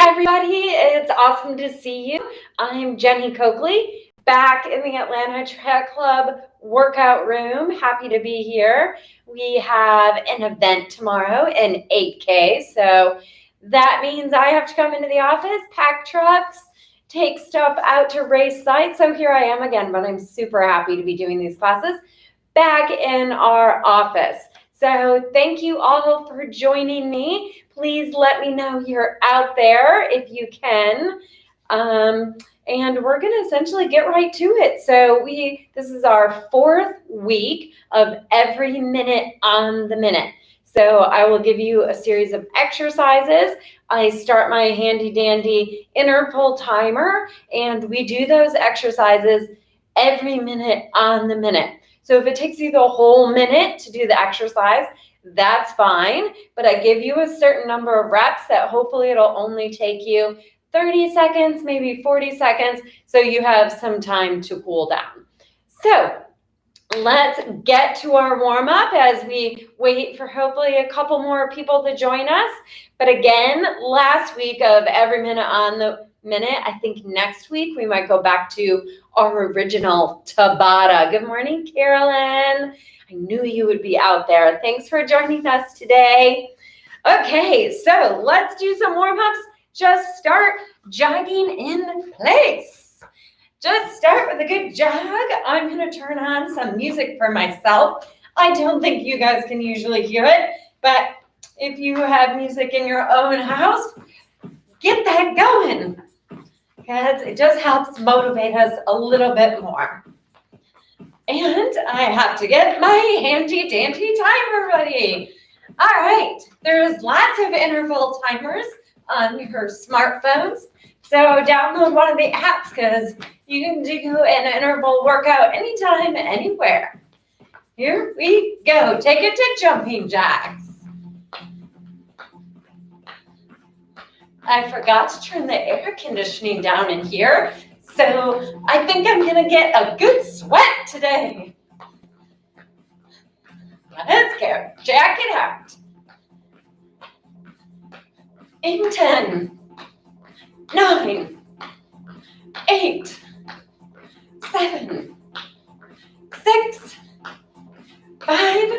everybody, it's awesome to see you. I'm Jennie Coakley, back in the Atlanta Track Club workout room. Happy to be here. We have an event tomorrow, an 8K, so that means I have to come into the office, pack trucks, take stuff out to race sites. So here I am again, but I'm super happy to be doing these classes back in our office. So thank you all for joining me. Please let me know you're out there if you can. And we're going to essentially get right to it. So this is our 4th week of every minute on the minute. So I will give you a series of exercises. I start my handy dandy interval timer, and we do those exercises every minute on the minute. So if it takes you the whole minute to do the exercise, that's fine. But I give you a certain number of reps that hopefully it'll only take you 30 seconds, maybe 40 seconds, so you have some time to cool down. So let's get to our warm-up as we wait for hopefully a couple more people to join us. But again, last week of every minute on the minute, I think next week we might go back to our original Tabata. Good morning, Carolyn. I knew you would be out there. Thanks for joining us today. Okay, so let's do some warm-ups. Just start jogging in place. Just start with a good jog. I'm going to turn on some music for myself. I don't think you guys can usually hear it, but if you have music in your own house, get that going, because it just helps motivate us a little bit more. And I have to get my handy dandy timer ready. All right, there's lots of interval timers on your smartphones. So download one of the apps, because you can do an interval workout anytime, anywhere. Here we go. Take it to jumping jacks. I forgot to turn the air conditioning down in here, so I think I'm going to get a good sweat today. Let's go. Jack it out. In 10, 9, 8, 7, 6, 5,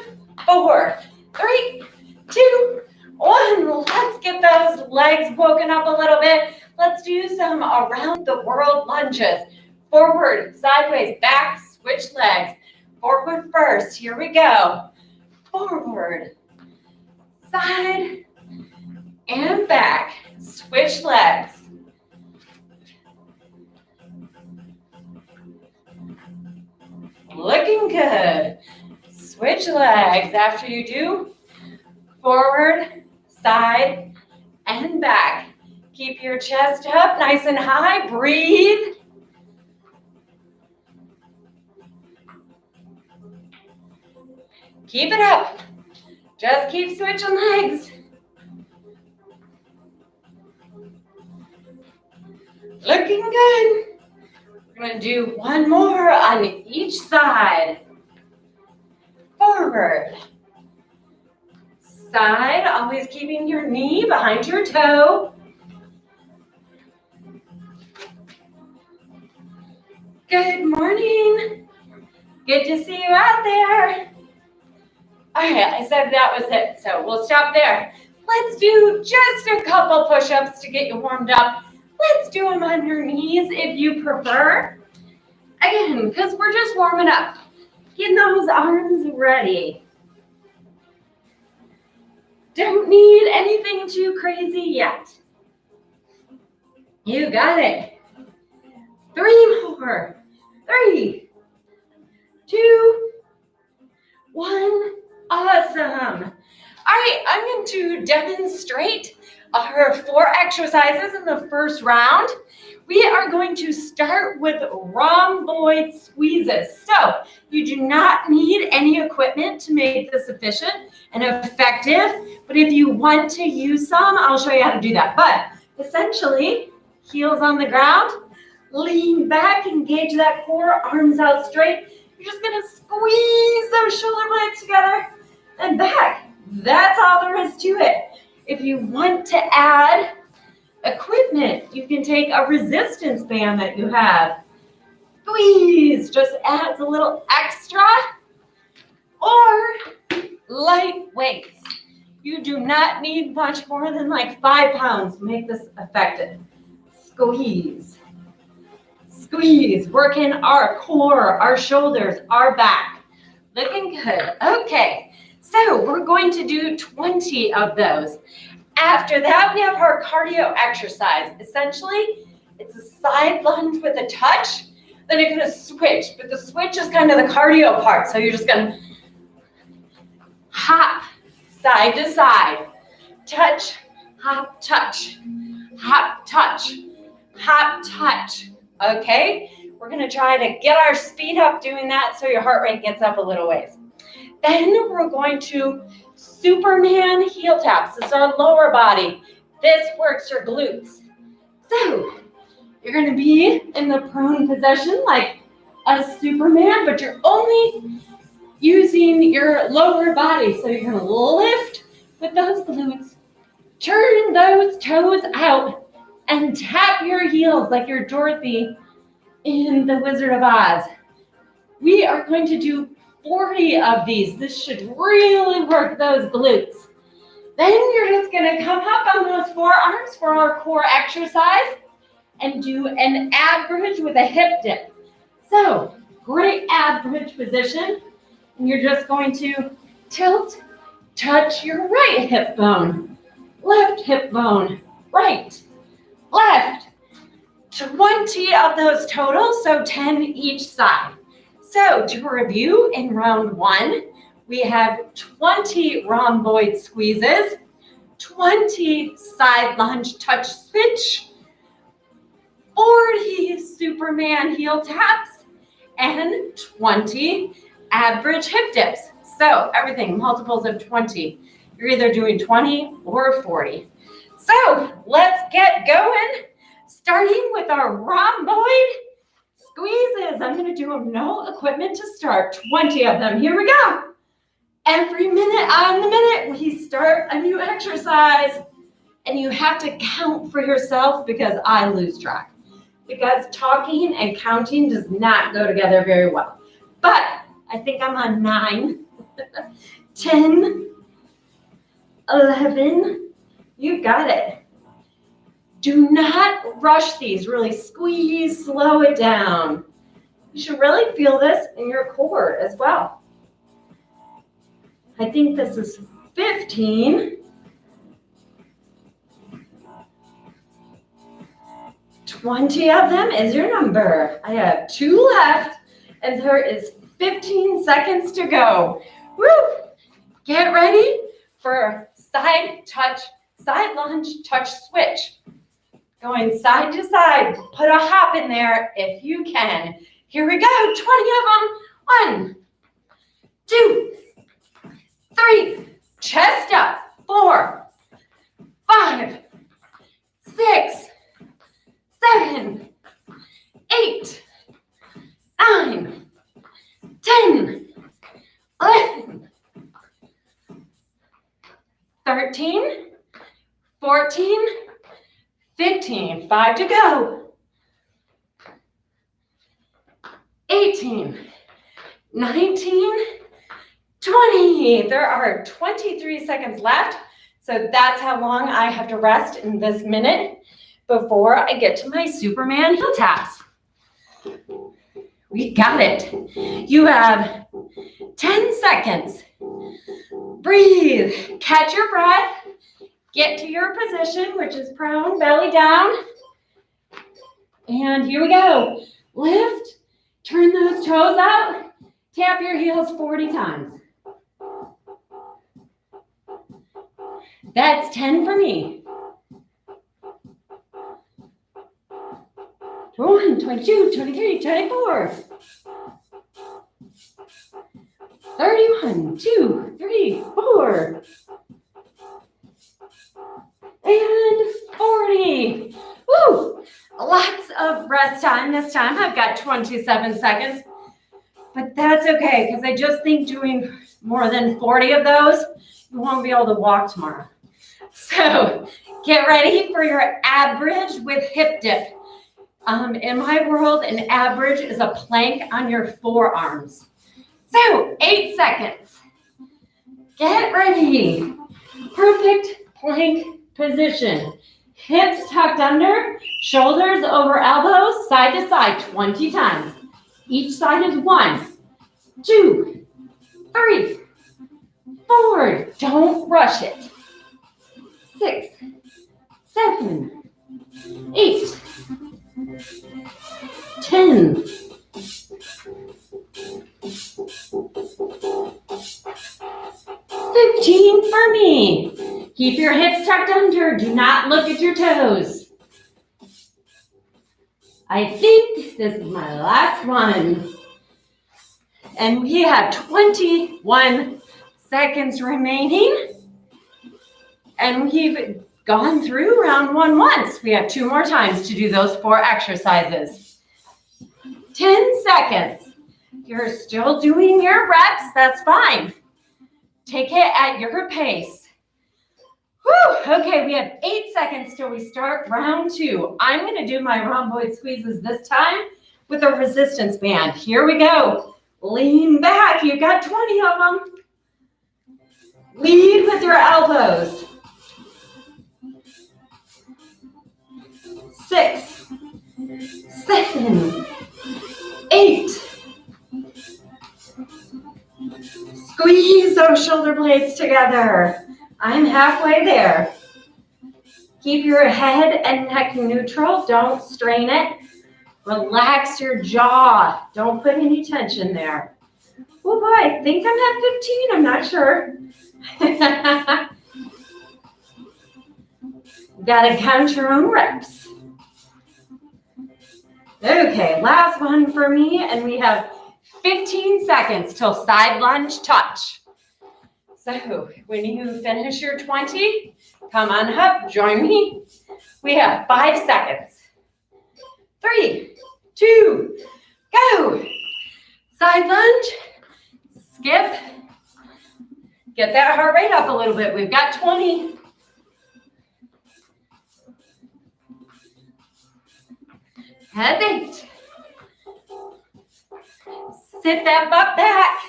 4, 3, 2, 1. Let's get those legs woken up a little bit. Let's do some around the world lunges. Forward, sideways, back, switch legs. Forward first. Here we go. Forward, side, and back. Switch legs. Looking good. Switch legs after you do. Forward, side, and back. Keep your chest up nice and high. Breathe. Keep it up. Just keep switching legs. Looking good. We're going to do one more on each side. Forward. Side, always keeping your knee behind your toe. Good morning. Good to see you out there. All right, I said that was it, so we'll stop there. Let's do just a couple push-ups to get you warmed up. Let's do them on your knees if you prefer. Again, because we're just warming up. Getting those arms ready. Don't need anything too crazy yet. You got it. 3 more. 3, 2, 1. Awesome. All right, I'm going to demonstrate our 4 exercises in the first round. We are going to start with rhomboid squeezes. So you do not need any equipment to make this efficient and effective, but if you want to use some, I'll show you how to do that. But essentially, heels on the ground, lean back, engage that core, arms out straight. You're just going to squeeze those shoulder blades together and back. That's all there is to it. If you want to add equipment. You can take a resistance band that you have. Squeeze just adds a little extra. Or light weights. You do not need much more than like 5 pounds to make this effective. Squeeze. Squeeze. Working our core, our shoulders, our back. Looking good. Okay. So we're going to do 20 of those. After that, we have our cardio exercise. Essentially, it's a side lunge with a touch. Then you're going to switch. But the switch is kind of the cardio part. So you're just going to hop side to side. Touch, hop, touch. Hop, touch. Hop, touch. Okay? We're going to try to get our speed up doing that so your heart rate gets up a little ways. Then we're going to Superman heel taps. This is our lower body. This works your glutes. So you're going to be in the prone position like a Superman, but you're only using your lower body. So you're going to lift with those glutes, turn those toes out, and tap your heels like you're Dorothy in The Wizard of Oz. We are going to do 40 of these. This should really work those glutes. Then you're just going to come up on those forearms for our core exercise and do an ab bridge with a hip dip. So, great ab bridge position. And you're just going to tilt, touch your right hip bone, left hip bone, right, left. 20 of those total, so 10 each side. So to review, in round 1, we have 20 rhomboid squeezes, 20 side lunge touch switch, 40 Superman heel taps, and 20 ab bridge hip dips. So everything, multiples of 20. You're either doing 20 or 40. So let's get going, starting with our rhomboid squeezes. I'm going to do them no equipment to start. 20 of them. Here we go. Every minute on the minute, we start a new exercise. And you have to count for yourself because I lose track. Because talking and counting does not go together very well. But I think I'm on 9, 10, 11. You got it. Do not rush these. Really squeeze, slow it down. You should really feel this in your core as well. I think this is 15. 20 of them is your number. I have 2 left, and there is 15 seconds to go. Woo! Get ready for side touch, side lunge, touch switch. Going side to side. Put a hop in there if you can. Here we go. 20 of them. 1, 2, 3. Chest up. 4, 5, 6, 7, 8, 9, 10, 11, 13, 14, 15. 5 to go. 18, 19, 20. There are 23 seconds left. So that's how long I have to rest in this minute before I get to my Superman heel taps. We got it. You have 10 seconds. Breathe. Catch your breath. Get to your position, which is prone, belly down. And here we go. Lift. Turn those toes out. Tap your heels 40 times. That's 10 for me. 21, 22, 23, 24. 31, 2, 3, 4. And 40. Woo! Lots of rest time this time. I've got 27 seconds. But that's okay, because I just think doing more than 40 of those, you won't be able to walk tomorrow. So get ready for your ab bridge with hip dip. In my world, an ab bridge is a plank on your forearms. So 8 seconds. Get ready. Perfect plank position. Hips tucked under, shoulders over elbows, side to side 20 times. Each side is 1, 2, 3, 4. Don't rush it. 6, 7, 8, 10. 15 for me. Keep your hips tucked under. Do not look at your toes. I think this is my last one. And we have 21 seconds remaining. And we've gone through round 1 once. We have 2 more times to do those 4 exercises. 10 seconds. You're still doing your reps, that's fine. Take it at your pace. Whew. Okay, we have 8 seconds till we start round 2. I'm gonna do my rhomboid squeezes this time with a resistance band. Here we go. Lean back, you've got 20 of them. Lead with your elbows. 6, 7, 8. Squeeze those shoulder blades together. I'm halfway there. Keep your head and neck neutral. Don't strain it. Relax your jaw. Don't put any tension there. Oh boy, I think I'm at 15. I'm not sure. Gotta count your own reps. Okay, last one for me, and we have 15 seconds till side lunge touch. So when you finish your 20, come on up, join me. We have 5 seconds. 3, 2, go. Side lunge, skip. Get that heart rate up a little bit. We've got 20. That's 8. Sit that butt back.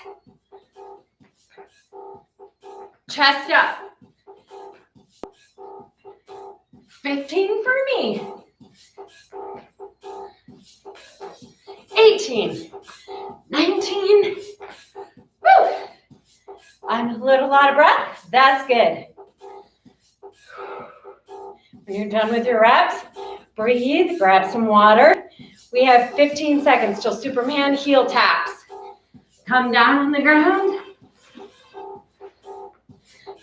Chest up. 15 for me. 18. 19. Woo. I'm a little out of breath. That's good. When you're done with your reps, breathe, grab some water. We have 15 seconds till Superman heel taps. Come down on the ground.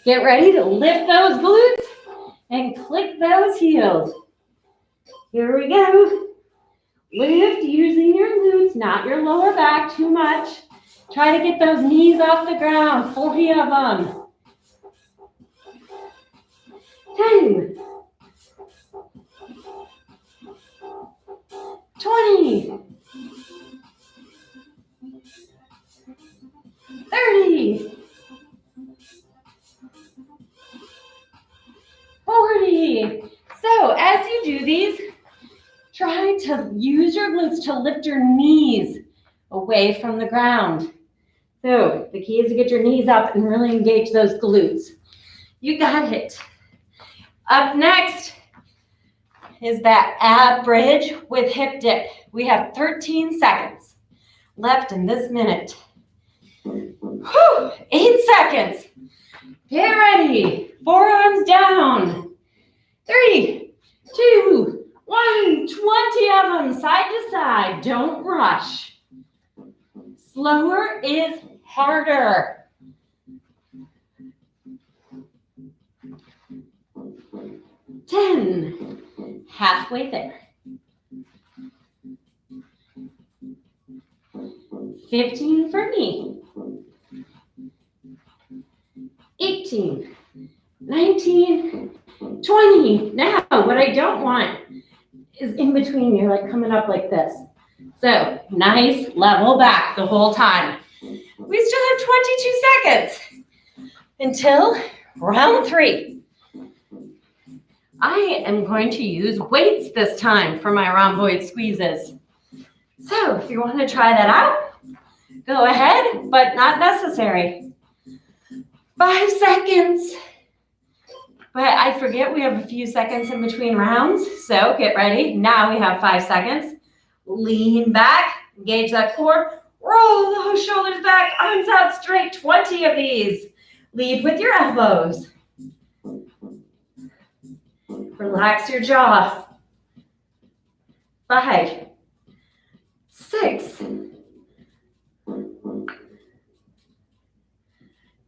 Get ready to lift those glutes and click those heels. Here we go. Lift using your glutes, not your lower back too much. Try to get those knees off the ground, 40 of them. 10. 20. 30. 40. So as you do these, try to use your glutes to lift your knees away from the ground. So the key is to get your knees up and really engage those glutes. You got it. Up next is that ab bridge with hip dip. We have 13 seconds left in this minute. Whew, 8 seconds. Get ready. Forearms down. 3, 2, 1. 20 of them side to side. Don't rush. Slower is harder. 10. Halfway there. 15 for me. 18, 19, 20. Now, what I don't want is in between. You're like coming up like this. So, nice level back the whole time. We still have 22 seconds until round 3. I am going to use weights this time for my rhomboid squeezes. So if you want to try that out, go ahead, but not necessary. 5 seconds. But I forget we have a few seconds in between rounds, so get ready. Now we have 5 seconds. Lean back, engage that core, roll those shoulders back, arms out straight, 20 of these. Lead with your elbows. Relax your jaw. 5, 6,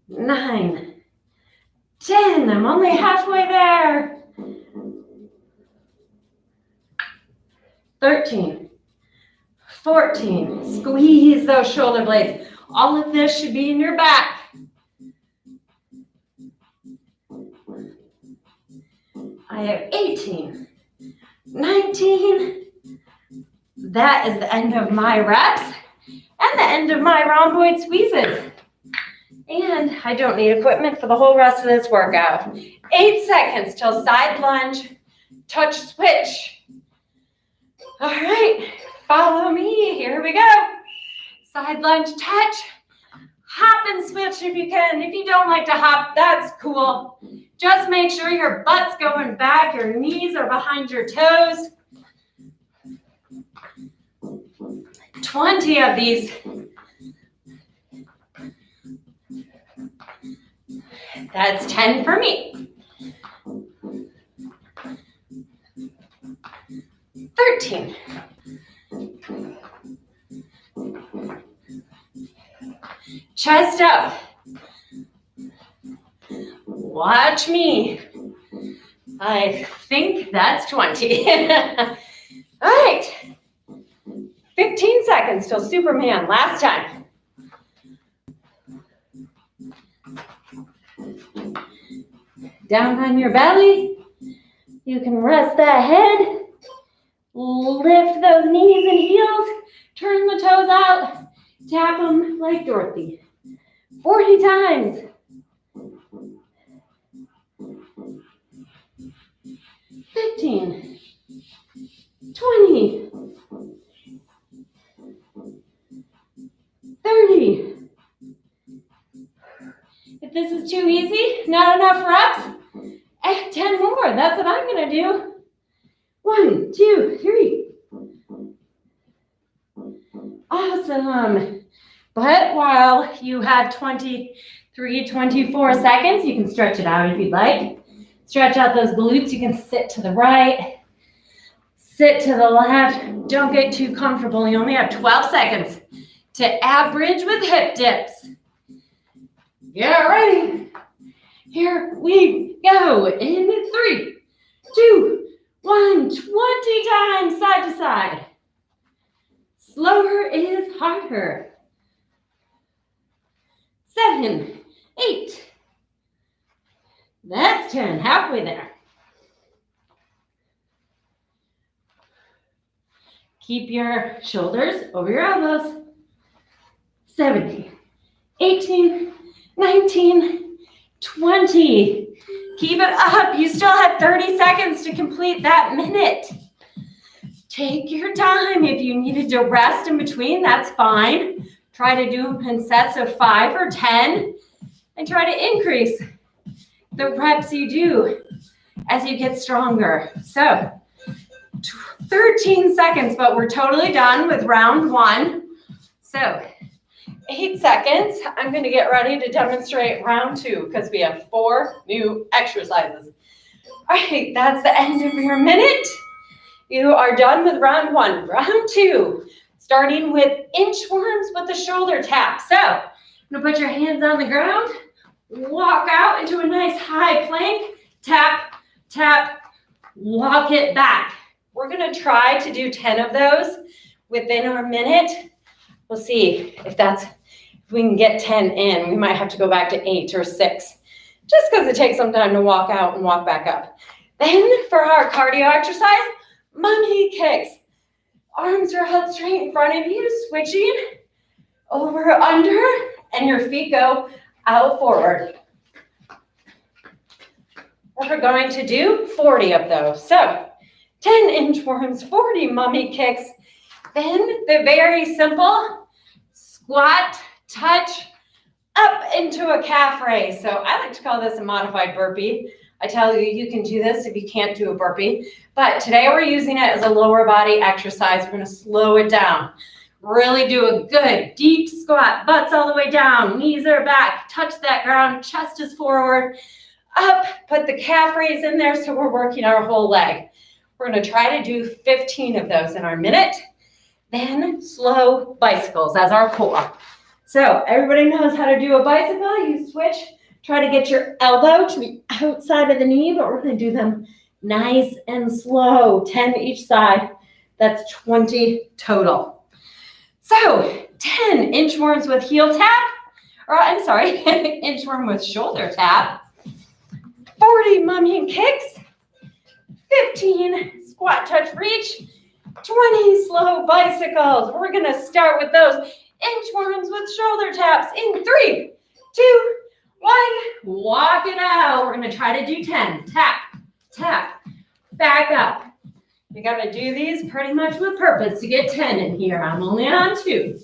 9, 10. I'm only halfway there. 13, 14. Squeeze those shoulder blades. All of this should be in your back. I have 18, 19. That is the end of my reps and the end of my rhomboid squeezes. And I don't need equipment for the whole rest of this workout. 8 seconds till side lunge, touch switch. All right, follow me. Here we go. Side lunge, touch. Hop and switch if you can. If you don't like to hop, that's cool. Just make sure your butt's going back, your knees are behind your toes. 20 of these. That's 10 for me. 13. Chest up. Watch me. I think that's 20. All right. 15 seconds till Superman. Last time. Down on your belly. You can rest that head. Lift those knees and heels. Turn the toes out. Tap them like Dorothy. 40 times. 15, 20, 30. If this is too easy, not enough reps, add 10 more. That's what I'm going to do. 1, 2, 3. Awesome. But while you have 23, 24 seconds, you can stretch it out if you'd like. Stretch out those glutes. You can sit to the right, sit to the left. Don't get too comfortable. You only have 12 seconds to average with hip dips. Get ready. Here we go. In 3, 2, 1. 20 times side to side. Slower is harder. 7, 8. That's 10, halfway there. Keep your shoulders over your elbows. 17, 18, 19, 20. Keep it up. You still have 30 seconds to complete that minute. Take your time. If you needed to rest in between, that's fine. Try to do them in sets of 5 or 10 and try to increase the reps you do as you get stronger. So 13 seconds, but we're totally done with round 1. So 8 seconds. I'm going to get ready to demonstrate round 2 because we have 4 new exercises. All right, that's the end of your minute. You are done with round 1. Round 2, starting with inchworms with the shoulder tap. So you're going to put your hands on the ground. Walk out into a nice high plank, tap, tap, walk it back. We're going to try to do 10 of those within our minute. We'll see if we can get 10 in. We might have to go back to 8 or 6, just because it takes some time to walk out and walk back up. Then for our cardio exercise, Mummie Kicks. Arms are held straight in front of you, switching over, under, and your feet go out forward. We're going to do 40 of those. So 10 inchworms, 40 mummy kicks. Then the very simple squat, touch, up into a calf raise. So I like to call this a modified burpee. I tell you, you can do this if you can't do a burpee. But today we're using it as a lower body exercise. We're going to slow it down. Really do a good deep squat, butts all the way down, knees are back, touch that ground, chest is forward, up, put the calf raise in there so we're working our whole leg. We're going to try to do 15 of those in our minute, then slow bicycles as our core. So everybody knows how to do a bicycle. You switch, try to get your elbow to the outside of the knee, but we're going to do them nice and slow, 10 each side. That's 20 total. So 10 inchworms with heel tap, or I'm sorry, inchworm with shoulder tap, 40 mummy kicks, 15 squat, touch, reach, 20 slow bicycles. We're going to start with those inchworms with shoulder taps in 3, 2, 1. Walk it out. We're going to try to do 10. Tap, tap, back up. You got to do these pretty much with purpose to get 10 in here. I'm only on 2.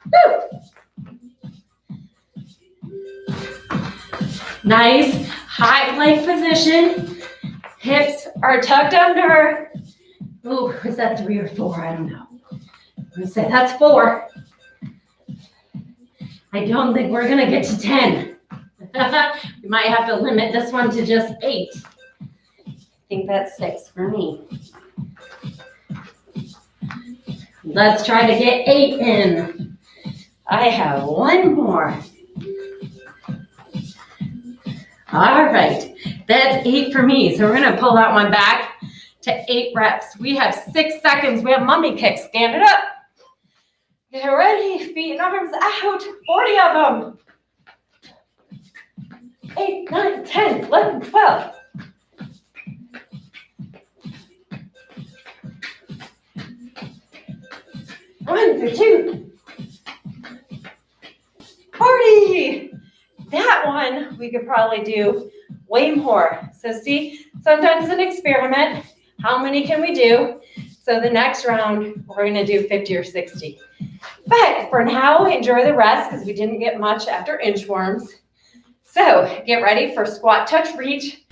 Woo. Nice high plank position. Hips are tucked under. Ooh, is that 3 or 4? I don't know. I'm going to say that's 4. I don't think we're going to get to 10. We might have to limit this one to just 8. I think that's 6 for me. Let's try to get 8 in. I have 1 more. All right, that's 8 for me. So we're going to pull that one back to 8 reps. We have 6 seconds. We have mummy kicks. Stand it up. Get ready. Feet and arms out. 40 of them. 8, 9, 10, 11, 12. 1 for 2. 40. That one we could probably do way more. So see, sometimes it's an experiment. How many can we do? So the next round, we're going to do 50 or 60. But for now, enjoy the rest because we didn't get much after inchworms. So get ready for squat, touch, reach,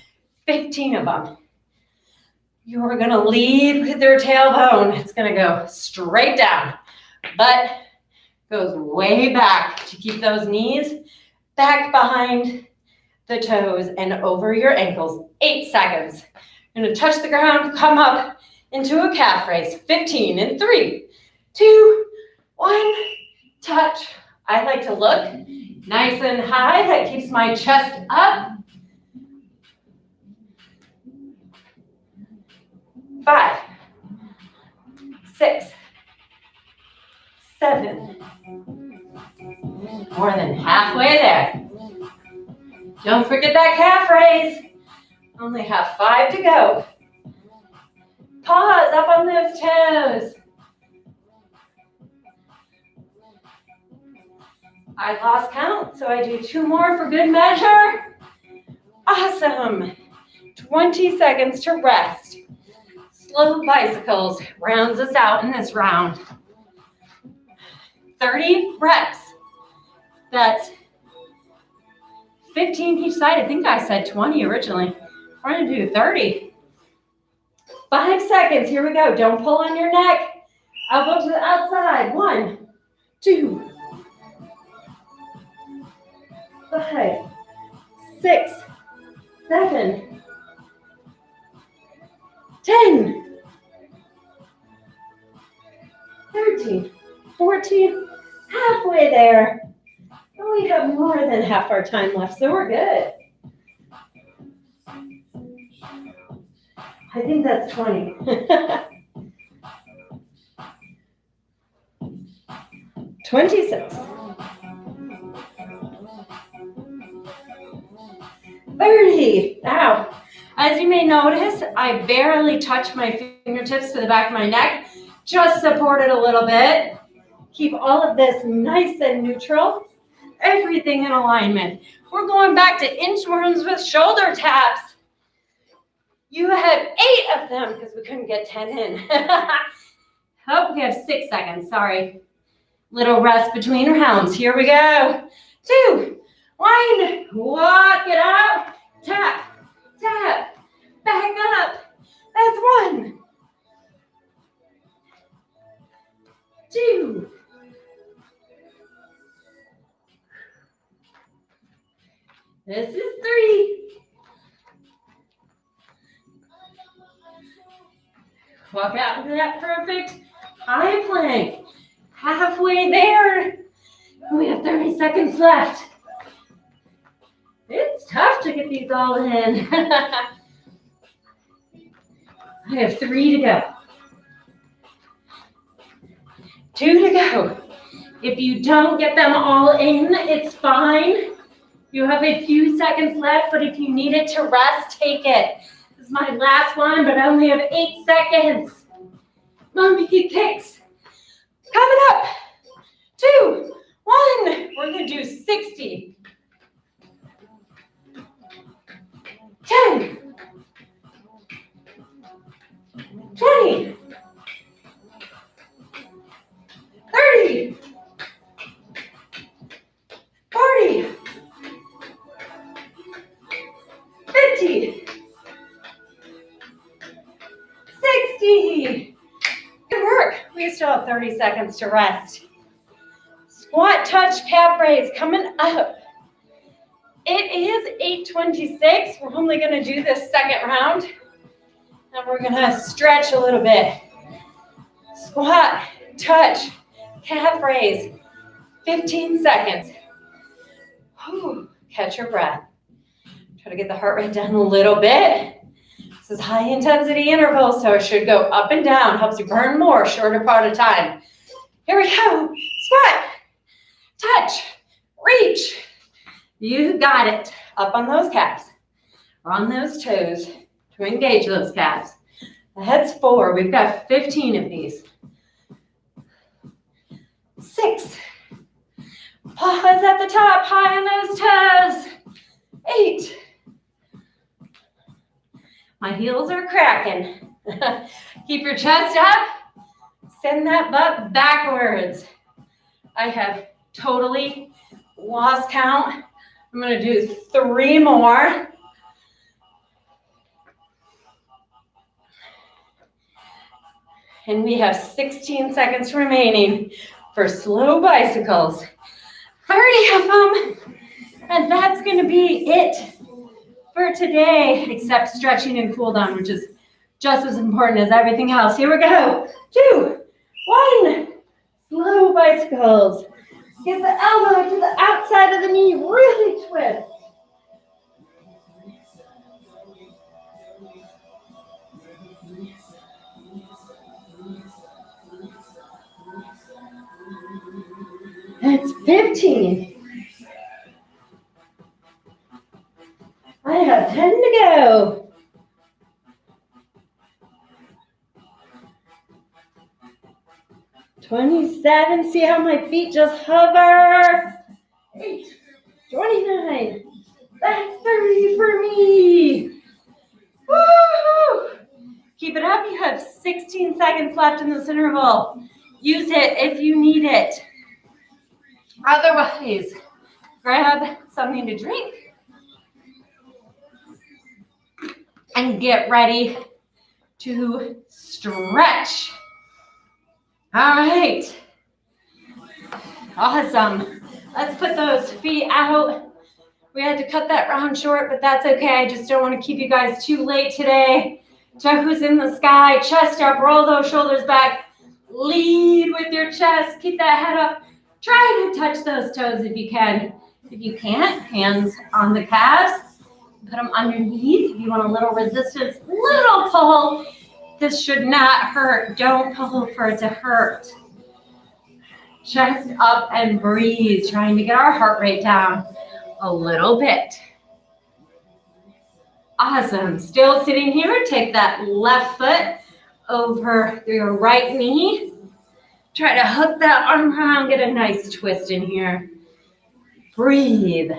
15 of them. You are going to lead with your tailbone. It's going to go straight down. Butt goes way back to keep those knees back behind the toes and over your ankles. 8 seconds. You're going to touch the ground, come up into a calf raise. 15 in 3, 2, 1. Touch. I like to look nice and high. That keeps my chest up. 5, 6, 7. More than halfway there. Don't forget that calf raise. Only have 5 to go. Pause up on those toes. I lost count, so I do 2 more for good measure. Awesome. 20 seconds to rest. Slow bicycles rounds us out in this round. 30 reps. That's 15 each side. I think I said 20 originally. We're going to do 30. 5 seconds. Here we go. Don't pull on your neck. Elbow to the outside. 1, 2, 5, 6, 7, 10, 13, 14, halfway there. And we have more than half our time left, so we're good. I think that's 20. 26. 30. Now, as you may notice, I barely touch my fingertips to the back of my neck. Just support it a little bit. Keep all of this nice and neutral. everything in alignment. We're going back to inchworms with shoulder taps. You had 8 of them because we couldn't get 10 in. Oh, we have 6 seconds, sorry. Little rest between rounds. Here we go. 2, 1, walk it out, tap, tap, back up. That's 1, 2, this is 3. Walk out into that perfect high plank. Halfway there. We have 30 seconds left. It's tough to get these all in. I have 3 to go. 2 to go. If you don't get them all in, it's fine. You have a few seconds left, but if you need it to rest, take it. This is my last one, but I only have 8 seconds. Mummie Kicks. Coming up. 2, 1. We're going to do 60. 10. 20. 30. 40. 50. 60. Good work. We still have 30 seconds to rest. Squat, touch, calf raise coming up. It is 8:26. We're only going to do this second round. And we're going to stretch a little bit. Squat, touch, calf raise. 15 seconds. Whew. Catch your breath. Try to get the heart rate down a little bit. This is high intensity interval, so it should go up and down. Helps you burn more, shorter part of time. Here we go. Squat, touch, reach. You got it. Up on those calves. Or on those toes to engage those calves. That's 4. We've got 15 of these. 6. Pause at the top, high on those toes. 8. My heels are cracking. Keep your chest up. Send that butt backwards. I have totally lost count. I'm going to do 3 more. And we have 16 seconds remaining for slow bicycles. 30 of them. And that's going to be it for today, except stretching and cool down, which is just as important as everything else. Here we go. 2, 1. Slow bicycles. Get the elbow to the outside of the knee. Really twist. That's 15. I have 10 to go. $27. See how my feet just hover. 8, 29. That's 30 for me. Woo! Keep it up. You have 16 seconds left in this interval. Use it if you need it. Otherwise, grab something to drink and get ready to stretch. All right. Awesome. Let's put those feet out. We had to cut that round short, but that's okay. I just don't want to keep you guys too late today. Toes in the sky, chest up, roll those shoulders back. Lead with your chest. Keep that head up. Try to touch those toes if you can. If you can't, hands on the calves. Put them underneath. If you want a little resistance, little pull. This should not hurt. Don't pull for it to hurt. Chest up and breathe. Trying to get our heart rate down a little bit. Awesome. Still sitting here. Take that left foot over your right knee. Try to hook that arm around. Get a nice twist in here. Breathe.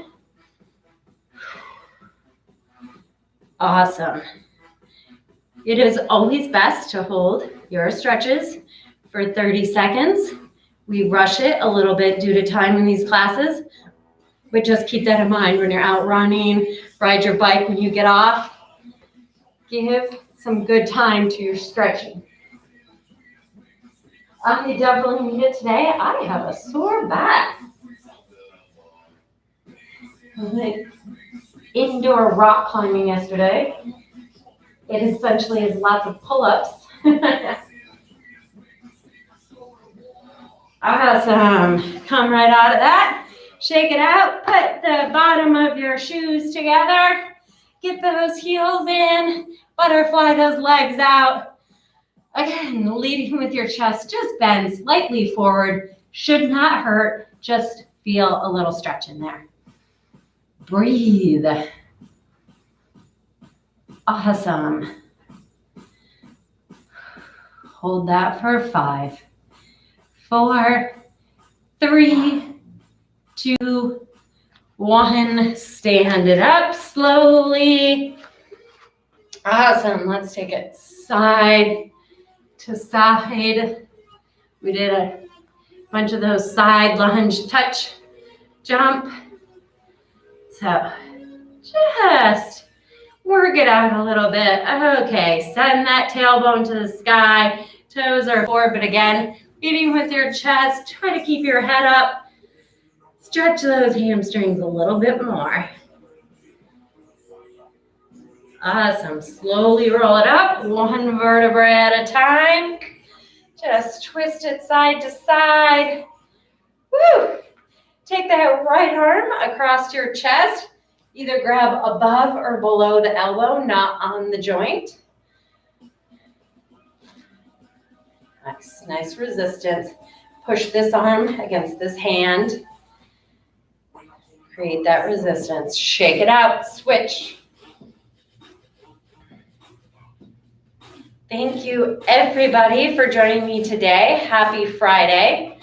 Awesome. It is always best to hold your stretches for 30 seconds. We rush it a little bit due to time in these classes, but just keep that in mind when you're out running, ride your bike when you get off. Give some good time to your stretching. I definitely need it today. I have a sore back. I went indoor rock climbing yesterday. It essentially is lots of pull-ups. Awesome. Come right out of that. Shake it out. Put the bottom of your shoes together. Get those heels in. Butterfly those legs out. Again, leading with your chest. Just bend slightly forward. Should not hurt. Just feel a little stretch in there. Breathe. Awesome. Hold that for 5, 4, 3, 2, 1. Stand it up slowly. Awesome. Let's take it side to side. We did a bunch of those side lunge, touch, jump. So just work it out a little bit. Okay, send that tailbone to the sky. Toes are forward, but again, leading with your chest. Try to keep your head up. Stretch those hamstrings a little bit more. Awesome. Slowly roll it up, 1 vertebrae at a time. Just twist it side to side. Woo! Take that right arm across your chest. Either grab above or below the elbow, not on the joint. Nice resistance. Push this arm against this hand. Create that resistance. Shake it out. Switch. Thank you, everybody, for joining me today. Happy Friday.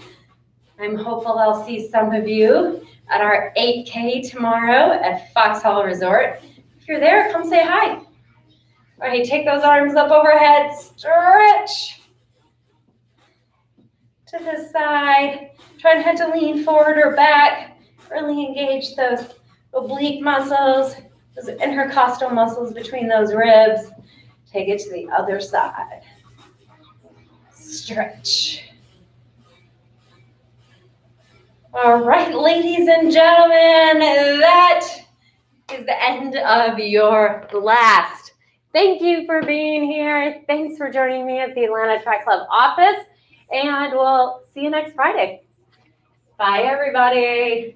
I'm hopeful I'll see some of you at our 8K tomorrow at Foxhall Resort. If you're there, come say hi. All right, take those arms up overhead. Stretch to the side. Try not to lean forward or back. Really engage those oblique muscles, those intercostal muscles between those ribs. Take it to the other side. Stretch. All right, ladies and gentlemen, that is the end of your blast. Thank you for being here. Thanks for joining me at the Atlanta Track Club office, and we'll see you next Friday. Bye, everybody.